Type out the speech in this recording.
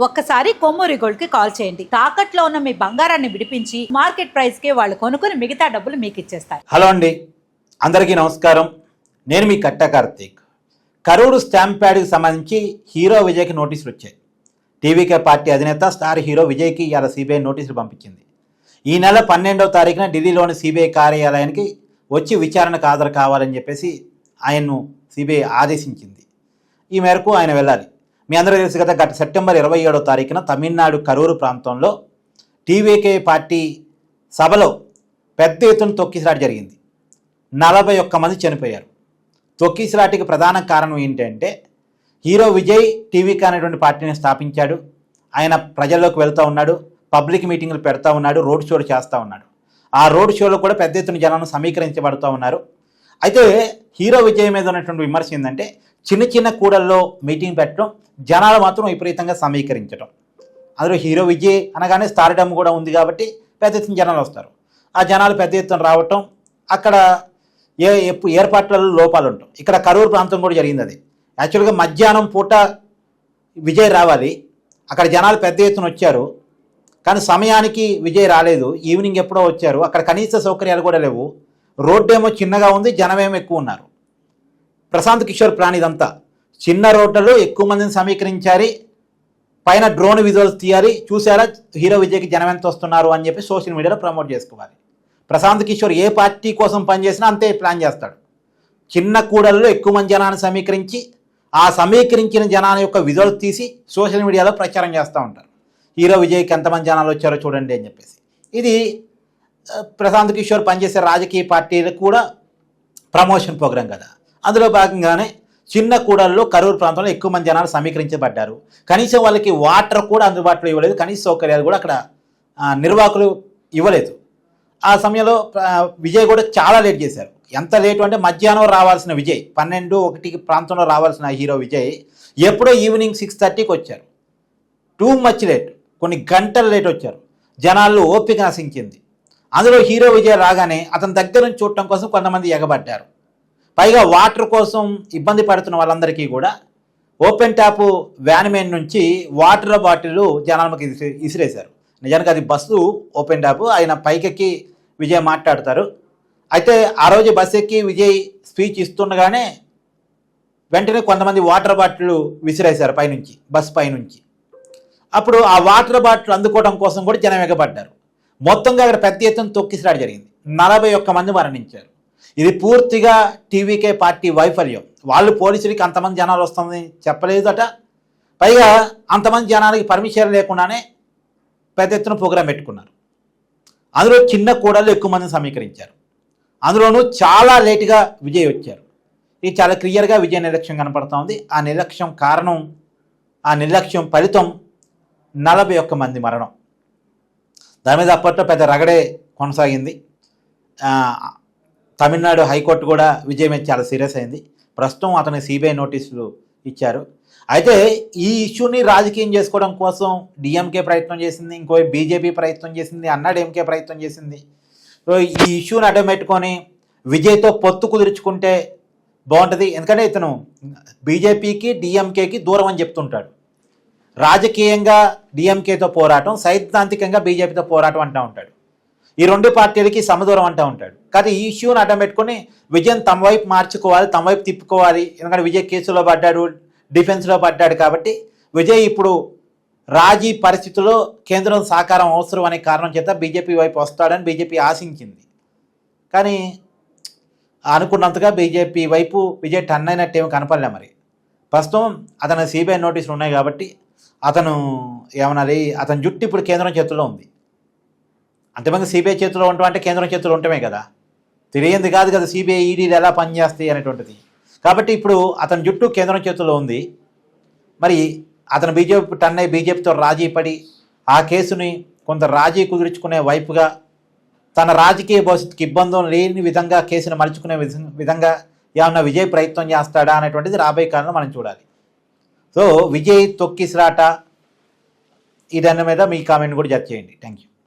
ఒక్కసారి కొమ్మూరి గోల్డ్ కి కాల్ చేయండి. తాకట్లో ఉన్న మీ బంగారాన్ని విడిపించి మార్కెట్ ప్రైస్ కి వాళ్ళు కొనుక్కుని మిగతా డబ్బులు మీకు ఇచ్చేస్తారు. హలో అండి, అందరికీ నమస్కారం. నేను మీ కట్ట కార్తీక్. కరూరు స్టాంప్ ప్యాడ్కి సంబంధించి హీరో విజయ్కి నోటీసులు వచ్చాయి. టీవీకే పార్టీ అధినేత స్టార్ హీరో విజయ్కి ఇవాళ సిబిఐ నోటీసులు పంపించింది. ఈ నెల 12వ తారీఖున ఢిల్లీలోని సిబిఐ కార్యాలయానికి వచ్చి విచారణకు హాజరు కావాలని చెప్పేసి ఆయన్ను సిబిఐ ఆదేశించింది. ఈ మేరకు ఆయన వెళ్ళాలి. మీ అందరూ తెలుసు కదా, గత సెప్టెంబర్ 27వ తారీఖున తమిళనాడు కరూరు ప్రాంతంలో టీవీకే పార్టీ సభలో పెద్ద ఎత్తున తొక్కిసలాట జరిగింది. 41 మంది చనిపోయారు. తొక్కిసలాటికి ప్రధాన కారణం ఏంటంటే హీరో విజయ్ టీవీకే అనేటువంటి పార్టీని స్థాపించాడు. ఆయన ప్రజల్లోకి వెళ్తూ ఉన్నాడు, పబ్లిక్ మీటింగ్లు పెడతా ఉన్నాడు, రోడ్ షోలు చేస్తూ ఉన్నాడు. ఆ రోడ్ షోలో కూడా పెద్ద ఎత్తున జనాలను సమీకరించబడుతూ ఉన్నారు. అయితే హీరో విజయ్ మీద ఉన్నటువంటి విమర్శ ఏంటంటే చిన్న చిన్న కూడల్లో మీటింగ్ పెట్టడం, జనాలు మాత్రం విపరీతంగా సమీకరించడం. అందులో హీరో విజయ్ అనగానే స్టార్డమ్ కూడా ఉంది కాబట్టి పెద్ద ఎత్తున జనాలు వస్తారు. ఆ జనాలు పెద్ద ఎత్తున రావటం, అక్కడ ఏర్పాట్లలో లోపాలు ఉంటాం. ఇక్కడ కరూరు ప్రాంతం కూడా జరిగింది. అది యాక్చువల్గా మధ్యాహ్నం పూట విజయ్ రావాలి, అక్కడ జనాలు పెద్ద ఎత్తున వచ్చారు. కానీ సమయానికి విజయ్ రాలేదు, ఈవినింగ్ ఎప్పుడో వచ్చారు. అక్కడ కనీస సౌకర్యాలు కూడా లేవు. రోడ్డు ఏమో చిన్నగా ఉంది, జనమేమో ఎక్కువ ఉన్నారు. ప్రశాంత్ కిషోర్ ప్లాన్ ఇదంతా. చిన్న రోడ్లలో ఎక్కువ మందిని సమీకరించాలి, పైన డ్రోన్ విజువల్స్ తీయాలి, చూసారా హీరో విజయ్కి జనం ఎంత వస్తున్నారు అని చెప్పి సోషల్ మీడియాలో ప్రమోట్ చేసుకోవాలి. ప్రశాంత్ కిషోర్ ఏ పార్టీ కోసం పనిచేసినా అంతే ప్లాన్ చేస్తాడు. చిన్న కూడల్లో ఎక్కువ మంది జనాన్ని సమీకరించి ఆ సమీకరించిన జనాల యొక్క విజువల్స్ తీసి సోషల్ మీడియాలో ప్రచారం చేస్తూ ఉంటారు. హీరో విజయ్కి ఎంతమంది జనాలు వచ్చారో చూడండి అని చెప్పేసి. ఇది ప్రశాంత్ కిషోర్ పనిచేసే రాజకీయ పార్టీలకు కూడా ప్రమోషన్ ప్రోగ్రాం కదా. అందులో భాగంగానే చిన్న కూడల్లో కరూరు ప్రాంతంలో ఎక్కువ మంది జనాలు సమీకరించబడ్డారు. కనీసం వాళ్ళకి వాటర్ కూడా అందుబాటులో ఇవ్వలేదు, కనీస సౌకర్యాలు కూడా అక్కడ నిర్వాహకులు ఇవ్వలేదు. ఆ సమయంలో విజయ్ కూడా చాలా లేట్ చేశారు. ఎంత లేటు అంటే మధ్యాహ్నం రావాల్సిన విజయ్ 12-1 ప్రాంతంలో రావాల్సిన హీరో విజయ్ ఎప్పుడో ఈవినింగ్ 6:30కి వచ్చారు. టూ మచ్ లేట్, కొన్ని గంటలు లేట్ వచ్చారు. జనాల్లో ఓపిక నశించింది. అందులో హీరో విజయ్ రాగానే అతని దగ్గర నుంచి చూడటం కోసం కొంతమంది ఎగబడ్డారు. పైగా వాటర్ కోసం ఇబ్బంది పడుతున్న వాళ్ళందరికీ కూడా ఓపెన్ ట్యాప్ వ్యాన్మెన్ నుంచి వాటర్ బాటిల్ జనాలకి ఇసిరేశారు. నిజానికి అది బస్సు ఓపెన్ ట్యాప్. ఆయన పైకెక్కి విజయ్ మాట్లాడతారు. అయితే ఆ రోజు బస్ ఎక్కి విజయ్ స్పీచ్ ఇస్తుండగానే వెంటనే కొంతమంది వాటర్ బాటిల్ విసిరేశారు పైనుంచి, బస్ పైనుంచి. అప్పుడు ఆ వాటర్ బాటిల్ అందుకోవడం కోసం కూడా జనం ఎగబడ్డారు. మొత్తంగా అక్కడ పెద్ద ఎత్తున తొక్కిసలాట జరిగింది. 41 మంది మరణించారు. ఇది పూర్తిగా టీవీకే పార్టీ వైఫల్యం. వాళ్ళు పోలీసులకి అంతమంది జనాలు వస్తుందని చెప్పలేదట. పైగా అంతమంది జనాలకి పర్మిషన్ లేకుండానే పెద్ద ఎత్తున ప్రోగ్రాం పెట్టుకున్నారు. అందులో చిన్న కూడళ్ళు ఎక్కువ మందిని సమీకరించారు. అందులోనూ చాలా లేటుగా విజయ్ వచ్చారు. ఇది చాలా క్లియర్గా విజయ్ నిర్లక్ష్యం కనపడుతూ ఉంది. ఆ నిర్లక్ష్యం కారణం, ఆ నిర్లక్ష్యం ఫలితం 41 మంది మరణం. దాని మీద అప్పట్లో పెద్ద రగడే కొనసాగింది. తమిళనాడు హైకోర్టు కూడా విజయ్ మీద చాలా సీరియస్ అయింది. ప్రస్తుతం అతనికి సిబిఐ నోటీసులు ఇచ్చారు. అయితే ఈ ఇష్యూని రాజకీయం చేసుకోవడం కోసం డిఎంకే ప్రయత్నం చేసింది, ఇంకో బీజేపీ ప్రయత్నం చేసింది, అన్నాడీఎంకే ప్రయత్నం చేసింది. సో ఈ ఇష్యూని అడ్డం పెట్టుకొని విజయ్తో పొత్తు కుదుర్చుకుంటే బాగుంటుంది. ఎందుకంటే ఇతను బీజేపీకి డిఎంకేకి దూరం అని చెప్తుంటాడు. రాజకీయంగా డిఎంకేతో పోరాటం, సైద్ధాంతికంగా బీజేపీతో పోరాటం అంటూ ఉంటాడు. ఈ రెండు పార్టీలకి సమదూరం అంటూ ఉంటాడు. కానీ ఈ ఇష్యూని అడ్డం పెట్టుకుని విజయ్ తమ వైపు మార్చుకోవాలి, తమ వైపు తిప్పుకోవాలి. ఎందుకంటే విజయ్ కేసులో పడ్డాడు, డిఫెన్స్లో పడ్డాడు. కాబట్టి విజయ్ ఇప్పుడు రాజీ పరిస్థితుల్లో కేంద్రం సహకారం అవసరం అనే కారణం చేత బీజేపీ వైపు వస్తాడని బీజేపీ ఆశించింది. కానీ అనుకున్నంతగా బీజేపీ వైపు విజయ్ టర్న్ అయినట్టు ఏమి కనపడలే. మరి ప్రస్తుతం అతను సిబిఐ నోటీసులు ఉన్నాయి కాబట్టి అతను ఏమనాలి, అతని జుట్టు ఇప్పుడు కేంద్రం చేతుల్లో ఉంది. అంతమంది సిబిఐ చేతిలో ఉండటం అంటే కేంద్రం చేతిలో ఉండటమే కదా, తెలియంది కాదు కదా సిబిఐ ఈడీలు ఎలా పనిచేస్తాయి అనేటువంటిది. కాబట్టి ఇప్పుడు అతని జుట్టు కేంద్రం చేతుల్లో ఉంది. మరి అతను బీజేపీ టర్న్ అయ్యి బీజేపీతో రాజీ పడి ఆ కేసుని కొంత రాజీ కుదుర్చుకునే వైపుగా తన రాజకీయ భవిష్యత్తుకి ఇబ్బందులు లేని విధంగా కేసును మలుచుకునే విధంగా ఏమన్నా విజయ్ ప్రయత్నం చేస్తాడా అనేటువంటిది రాబోయే కాలంలో మనం చూడాలి. సో విజయ్ తొక్కిసలాట ఈ దాని మీద మీ కామెంట్ కూడా జడ్జ్ చేయండి. Thank you.